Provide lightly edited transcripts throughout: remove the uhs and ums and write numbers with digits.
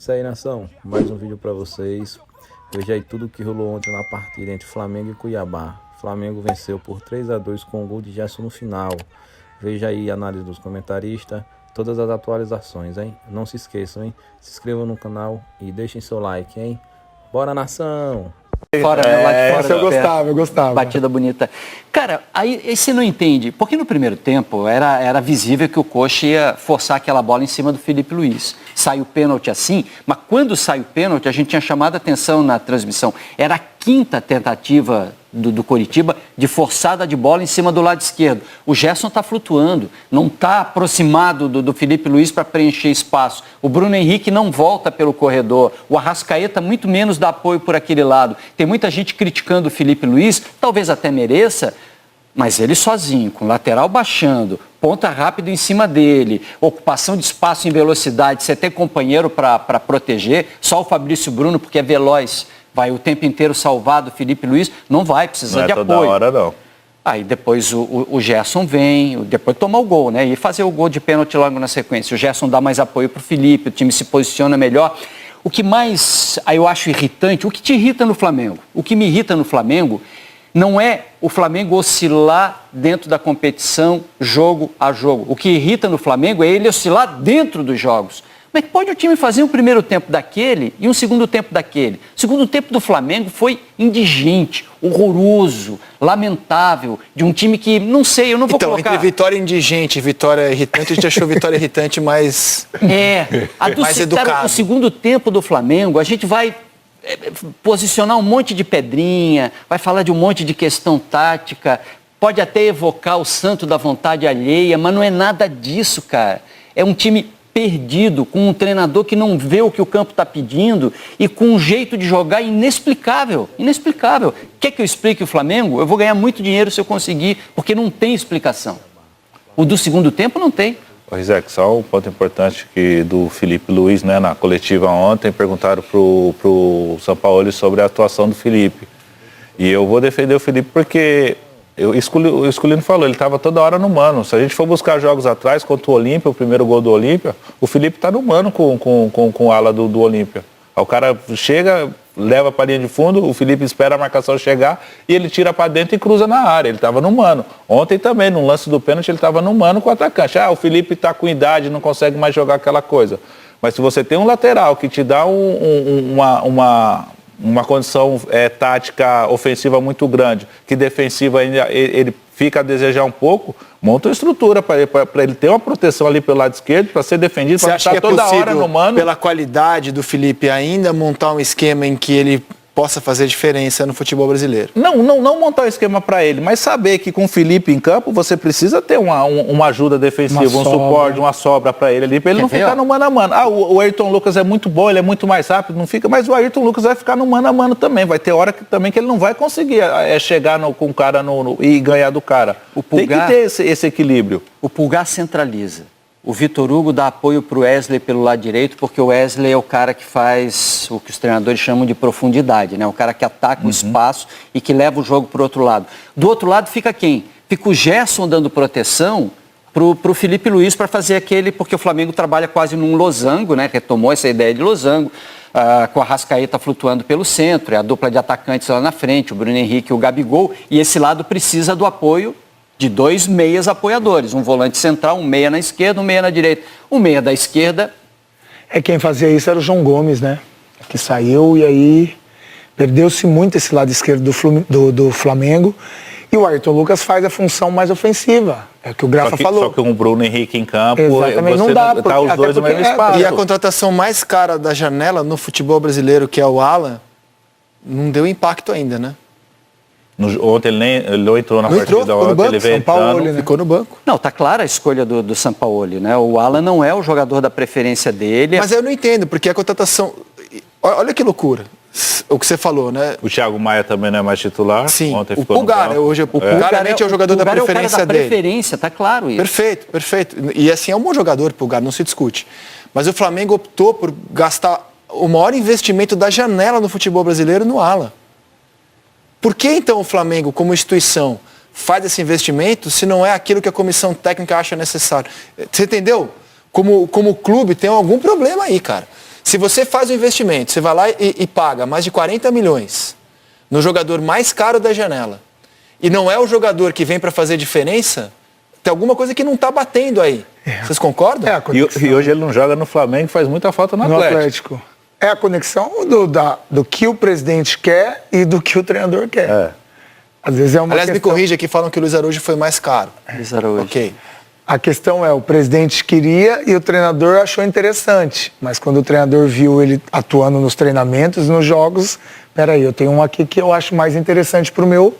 Isso aí, nação. Mais um vídeo pra vocês. Veja aí tudo que rolou ontem na partida entre Flamengo e Cuiabá. Flamengo venceu por 3-2 com o gol de Gerson no final. Veja aí a análise dos comentaristas, todas as atualizações, hein? Não se esqueçam, hein? Se inscrevam no canal e deixem seu like, hein? Bora, nação! Fora, né? Lá de fora, eu gostava. Batida bonita. Cara, aí você não entende, porque no primeiro tempo era visível que o Coxa ia forçar aquela bola em cima do Felipe Luiz. Sai o pênalti assim, mas quando sai o pênalti, a gente tinha chamado a atenção na transmissão. Era a quinta tentativa do Coritiba de forçada de bola em cima do lado esquerdo. O Gerson está flutuando, não está aproximado do Felipe Luiz para preencher espaço. O Bruno Henrique não volta pelo corredor. O Arrascaeta muito menos dá apoio por aquele lado. Tem muita gente criticando o Felipe Luiz, talvez até mereça, mas ele sozinho, com o lateral baixando, ponta rápido em cima dele, ocupação de espaço em velocidade, você tem companheiro para proteger, só o Fabrício Bruno, porque é veloz, vai o tempo inteiro salvar do Felipe Luiz, não vai precisar de apoio. Não é toda hora, não. Aí depois o Gerson vem, depois toma o gol, né? E fazer o gol de pênalti logo na sequência. O Gerson dá mais apoio para o Felipe, o time se posiciona melhor. O que mais eu acho irritante, o que te irrita no Flamengo? O que me irrita no Flamengo não é o Flamengo oscilar dentro da competição, jogo a jogo. O que irrita no Flamengo é ele oscilar dentro dos jogos. Como é que pode o time fazer um primeiro tempo daquele e um segundo tempo daquele? O segundo tempo do Flamengo foi indigente, horroroso, lamentável, de um time que, não sei, eu não vou colocar... Então, entre vitória indigente e vitória irritante, a gente achou vitória irritante mais mais educado. Cara, o segundo tempo do Flamengo, a gente vai posicionar um monte de pedrinha, vai falar de um monte de questão tática, pode até evocar o santo da vontade alheia, mas não é nada disso, cara. É um time perdido, com um treinador que não vê o que o campo está pedindo e com um jeito de jogar inexplicável. Inexplicável. Quer que eu explique o Flamengo? Eu vou ganhar muito dinheiro se eu conseguir, porque não tem explicação. O do segundo tempo não tem. Ô, Rizek, só um ponto importante que do Felipe Luiz, né, na coletiva ontem, perguntaram pro Sampaoli sobre a atuação do Felipe. E eu vou defender o Felipe porque o Esculino falou, ele estava toda hora no mano. Se a gente for buscar jogos atrás, contra o Olímpia, o primeiro gol do Olímpia, o Felipe está no mano com o ala do Olímpia. Aí o cara chega, leva para a linha de fundo, o Felipe espera a marcação chegar e ele tira para dentro e cruza na área. Ele estava no mano. Ontem também, no lance do pênalti, ele estava no mano com o atacante. O Felipe está com idade, não consegue mais jogar aquela coisa. Mas se você tem um lateral que te dá uma condição tática ofensiva muito grande, que defensiva ainda ele fica a desejar um pouco, monta uma estrutura para ele ter uma proteção ali pelo lado esquerdo, para ser defendido, para estar toda hora no mano. Pela qualidade do Felipe ainda, montar um esquema em que ele possa fazer diferença no futebol brasileiro? Não montar um esquema para ele, mas saber que com o Felipe em campo você precisa ter uma ajuda defensiva, suporte, uma sobra para ele ali, para ele não ficar no mano a mano. O Ayrton Lucas é muito bom, ele é muito mais rápido, não fica, mas o Ayrton Lucas vai ficar no mano a mano também. Vai ter hora também que ele não vai conseguir chegar com o cara e ganhar do cara. Tem que ter esse equilíbrio. O Pulgar centraliza. O Vitor Hugo dá apoio para o Wesley pelo lado direito, porque o Wesley é o cara que faz o que os treinadores chamam de profundidade, né? O cara que ataca o espaço e que leva o jogo para o outro lado. Do outro lado fica quem? Fica o Gerson dando proteção para o Felipe Luiz para fazer aquele, porque o Flamengo trabalha quase num losango, né? Retomou essa ideia de losango, com a Arrascaeta flutuando pelo centro, é a dupla de atacantes lá na frente, o Bruno Henrique e o Gabigol, e esse lado precisa do apoio de dois meias apoiadores, um volante central, um meia na esquerda, um meia na direita. O meia da esquerda... Quem fazia isso era o João Gomes, né? Que saiu e aí perdeu-se muito esse lado esquerdo do Flamengo. E o Ayrton Lucas faz a função mais ofensiva. É o que o Grafa falou. Só que com o Bruno Henrique em campo, exatamente, você não dá, tá os dois no mesmo espaço. E a contratação mais cara da janela no futebol brasileiro, que é o Alan, não deu impacto ainda, né? Ontem ele não entrou na partida, ontem ele veio entrando. Né? Ficou no banco. Não, tá clara a escolha do Sampaoli, né? O Alan não é o jogador da preferência dele. Mas eu não entendo, porque a contratação... Olha que loucura, o que você falou, né? O Thiago Maia também não é mais titular. Sim, ontem o ficou Pulgar, hoje claramente é o jogador da preferência é o cara da dele. preferência, tá claro isso. Perfeito. E assim, é um bom jogador, Pulgar, não se discute. Mas o Flamengo optou por gastar o maior investimento da janela no futebol brasileiro no Alan. Por que então o Flamengo, como instituição, faz esse investimento se não é aquilo que a comissão técnica acha necessário? Você entendeu? Como clube tem algum problema aí, cara. Se você faz um investimento, você vai lá e paga mais de 40 milhões no jogador mais caro da janela, e não é o jogador que vem para fazer diferença, tem alguma coisa que não está batendo aí. Vocês concordam? E hoje ele não joga no Flamengo, faz muita falta no Atlético. É a conexão do que o presidente quer e do que o treinador quer. Às vezes é uma Aliás, questão... me corrija aqui, falam que o Luiz Araújo foi mais caro. Luiz Araújo. Ok. A questão é, o presidente queria e o treinador achou interessante. Mas quando o treinador viu ele atuando nos treinamentos, nos jogos, peraí, eu tenho um aqui que eu acho mais interessante pro meu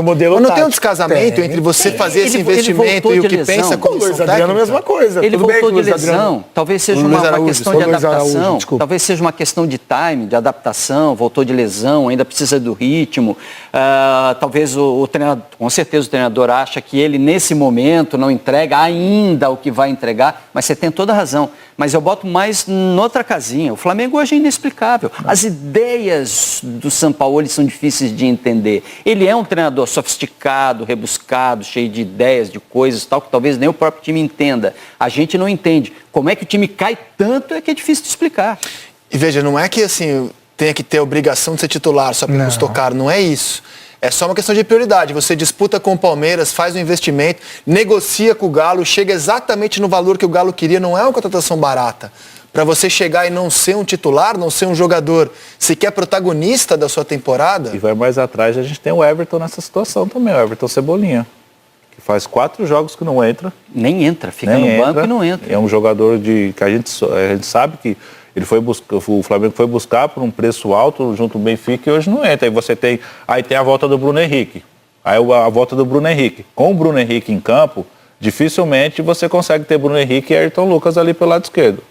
modelo Mas não tático. tem um descasamento entre você fazer esse investimento e o que pensa Com o como Luiz Adriano, a mesma coisa. Ele Tudo bem voltou que o de Luiz lesão, Adriano... talvez seja O Luiz uma Araújo, questão de o Luiz Araújo, adaptação, desculpa. talvez seja uma questão de time, de adaptação, voltou de lesão, ainda precisa do ritmo. Talvez o treinador, com certeza o treinador acha que ele nesse momento não entrega ainda o que vai entregar, mas você tem toda a razão. Mas eu boto mais noutra casinha. O Flamengo hoje é inexplicável. As ideias do Sampaoli são difíceis de entender. Ele é um treinador sofisticado, rebuscado, cheio de ideias, de coisas, tal, que talvez nem o próprio time entenda. A gente não entende. Como é que o time cai tanto é que é difícil de explicar. E veja, não é que assim tenha que ter a obrigação de ser titular só porque custou caro, não é isso. É só uma questão de prioridade. Você disputa com o Palmeiras, faz um investimento, negocia com o Galo, chega exatamente no valor que o Galo queria, não é uma contratação barata. Para você chegar e não ser um titular, não ser um jogador sequer protagonista da sua temporada. E vai mais atrás, a gente tem o Everton nessa situação também, o Everton Cebolinha, que faz 4 jogos que não entra. Nem entra, fica no banco e não entra. É um jogador que a gente sabe que o Flamengo foi buscar por um preço alto junto ao Benfica e hoje não entra. Aí tem a volta do Bruno Henrique. Aí a volta do Bruno Henrique. Com o Bruno Henrique em campo, dificilmente você consegue ter Bruno Henrique e Ayrton Lucas ali pelo lado esquerdo.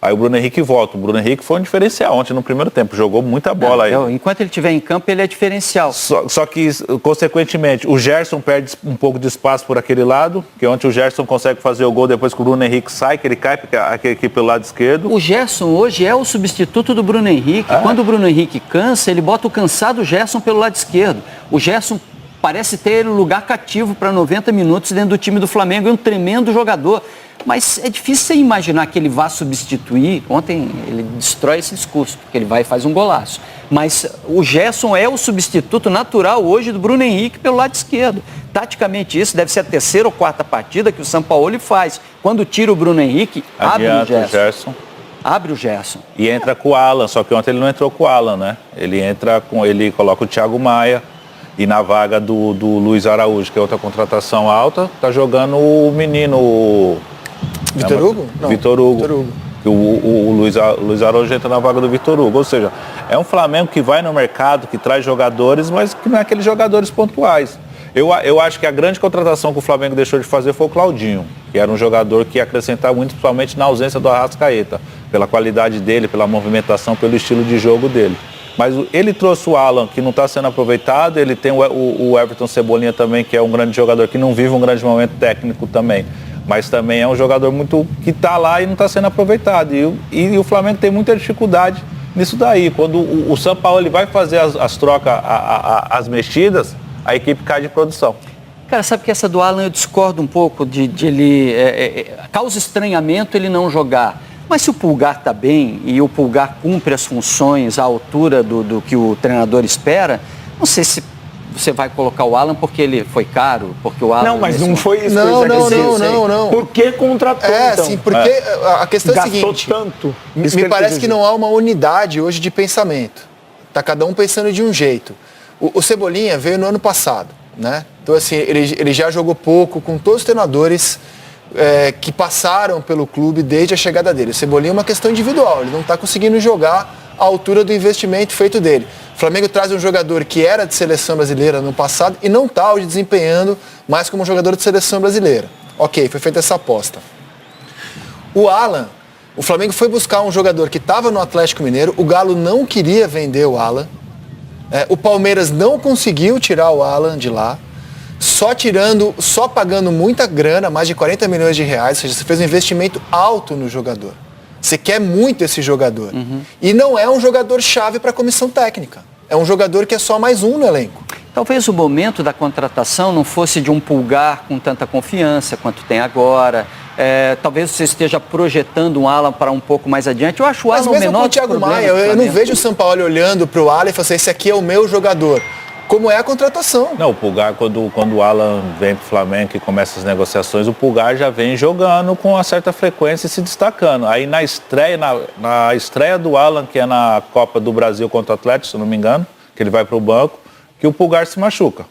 Aí o Bruno Henrique volta. O Bruno Henrique foi um diferencial ontem no primeiro tempo. Jogou muita bola aí. Enquanto ele estiver em campo, ele é diferencial. Só que, consequentemente, o Gerson perde um pouco de espaço por aquele lado, que ontem o Gerson consegue fazer o gol depois que o Bruno Henrique sai, que ele cai aqui pelo lado esquerdo. O Gerson hoje é o substituto do Bruno Henrique. Quando o Bruno Henrique cansa, ele bota o cansado Gerson pelo lado esquerdo. O Gerson parece ter lugar cativo para 90 minutos dentro do time do Flamengo. É um tremendo jogador. Mas é difícil você imaginar que ele vá substituir. Ontem ele destrói esse discurso, porque ele vai e faz um golaço. Mas o Gerson é o substituto natural hoje do Bruno Henrique pelo lado esquerdo. Taticamente isso deve ser a 3ª ou 4ª partida que o Sampaoli faz. Quando tira o Bruno Henrique, abre o Gerson. Abre o Gerson. E entra com o Alan, só que ontem ele não entrou com o Alan, né? Ele coloca o Thiago Maia. E na vaga do Luiz Araújo, que é outra contratação alta, tá jogando o menino... Vitor Hugo? Não. Vitor Hugo. O Luiz Araújo entra na vaga do Vitor Hugo. Ou seja, é um Flamengo que vai no mercado, que traz jogadores, mas que não é aqueles jogadores pontuais. Eu acho que a grande contratação que o Flamengo deixou de fazer foi o Claudinho, que era um jogador que ia acrescentar muito, principalmente na ausência do Arrascaeta, pela qualidade dele, pela movimentação, pelo estilo de jogo dele. Mas ele trouxe o Alan, que não está sendo aproveitado, ele tem o Everton Cebolinha também, que é um grande jogador, que não vive um grande momento técnico também. Mas também é um jogador que está lá e não está sendo aproveitado. E o Flamengo tem muita dificuldade nisso daí. Quando o Sampaoli vai fazer as trocas, as mexidas, a equipe cai de produção. Cara, sabe que essa do Alan eu discordo um pouco de ele... causa estranhamento ele não jogar. Mas se o Pulgar está bem e o Pulgar cumpre as funções à altura do que o treinador espera, não sei se você vai colocar o Alan porque ele foi caro, porque o Alan... Não, mas não foi isso. Não. Por que contratou, então? Sim, porque a questão é a seguinte... tanto. Me parece que não há uma unidade hoje de pensamento. Está cada um pensando de um jeito. O Cebolinha veio no ano passado, né? Então, assim, ele já jogou pouco com todos os treinadores que passaram pelo clube desde a chegada dele. O Cebolinha é uma questão individual, ele não está conseguindo jogar à altura do investimento feito dele. O Flamengo traz um jogador que era de seleção brasileira no passado e não está hoje desempenhando mais como um jogador de seleção brasileira. Ok, foi feita essa aposta. O Alan, o Flamengo foi buscar um jogador que estava no Atlético Mineiro, o Galo não queria vender o Alan, o Palmeiras não conseguiu tirar o Alan de lá, só pagando muita grana, mais de 40 milhões de reais, ou seja, você fez um investimento alto no jogador. Você quer muito esse jogador. E não é um jogador-chave para a comissão técnica. É um jogador que é só mais um no elenco. Talvez o momento da contratação não fosse de um Pulgar com tanta confiança quanto tem agora, Talvez você esteja projetando um Alan para um pouco mais adiante. Eu acho o Mas Alan mesmo menor com o Thiago Maia, eu não vejo o Sampaoli olhando para o Alan e falando assim, esse aqui é o meu jogador. Como é a contratação. Não, o Pulgar, quando o Alan vem para o Flamengo e começa as negociações, o Pulgar já vem jogando com uma certa frequência e se destacando. Aí na estreia do Alan, que é na Copa do Brasil contra o Atlético, se eu não me engano, que ele vai para o banco, que o Pulgar se machuca.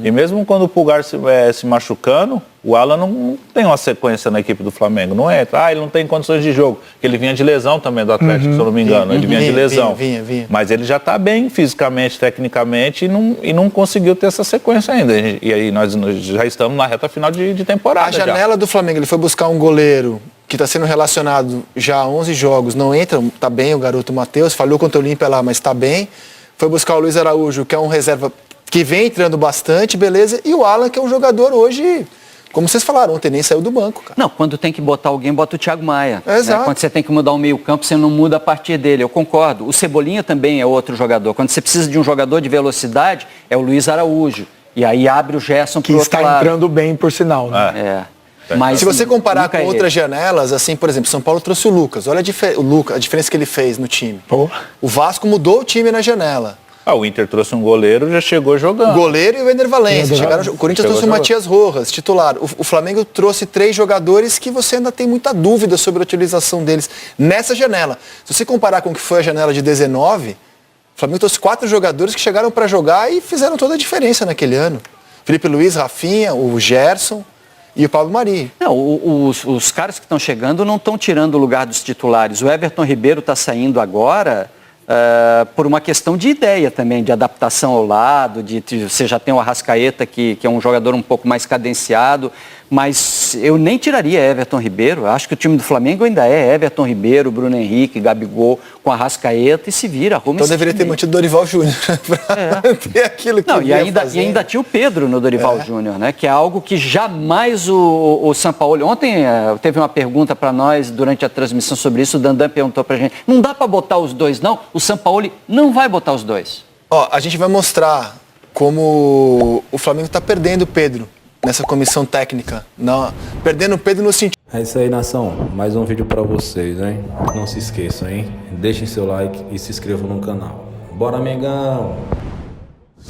E mesmo quando o Pulgar se machucando, o Alan não tem uma sequência na equipe do Flamengo, não entra. Ele não tem condições de jogo, porque ele vinha de lesão também do Atlético, se eu não me engano, ele vinha de lesão. Vinha. Mas ele já está bem fisicamente, tecnicamente e não conseguiu ter essa sequência ainda. E aí nós já estamos na reta final de temporada. A janela do Flamengo, ele foi buscar um goleiro que está sendo relacionado já há 11 jogos, não entra, está bem o garoto Matheus, falhou contra o Olímpia lá, mas está bem. Foi buscar o Luiz Araújo, que é um reserva que vem entrando bastante, beleza, e o Alan, que é um jogador hoje, como vocês falaram, ontem nem saiu do banco, cara. Não, quando tem que botar alguém, bota o Thiago Maia. Exato. Quando você tem que mudar o meio-campo, você não muda a partir dele. Eu concordo. O Cebolinha também é outro jogador. Quando você precisa de um jogador de velocidade, é o Luiz Araújo. E aí abre o Gerson Que pro outro está lado. entrando bem, por sinal. Né? Mas se você comparar com nunca outras janelas, assim, por exemplo, São Paulo trouxe o Lucas. Olha a diferença que ele fez no time. Pô. O Vasco mudou o time na janela. O Inter trouxe um goleiro, já chegou jogando. O goleiro e o Ener Valencia. O Corinthians trouxe o Matias Rojas, titular. O Flamengo trouxe 3 jogadores que você ainda tem muita dúvida sobre a utilização deles nessa janela. Se você comparar com o que foi a janela de 19, o Flamengo trouxe 4 jogadores que chegaram para jogar e fizeram toda a diferença naquele ano. Felipe Luiz, Rafinha, o Gerson e o Pablo Mari. Não, os caras que estão chegando não estão tirando o lugar dos titulares. O Everton Ribeiro está saindo agora por uma questão de ideia também, de adaptação ao lado, você já tem o Arrascaeta, que é um jogador um pouco mais cadenciado, mas eu nem tiraria Everton Ribeiro. Acho que o time do Flamengo ainda é Everton Ribeiro, Bruno Henrique, Gabigol, com Arrascaeta e se vira, arruma. Então deveria ter mantido Dorival Júnior para ter aquilo que e ainda tinha o Pedro no Dorival Júnior, né? Que é algo que jamais o Sampaoli... Ontem teve uma pergunta para nós durante a transmissão sobre isso, o Dandan perguntou para a gente, não dá para botar os dois não? O Sampaoli não vai botar os dois. A gente vai mostrar como o Flamengo está perdendo o Pedro nessa comissão técnica. Perdendo o Pedro no sentido... É isso aí, nação. Mais um vídeo pra vocês, hein? Não se esqueçam, hein? Deixem seu like e se inscrevam no canal. Bora, Mengão!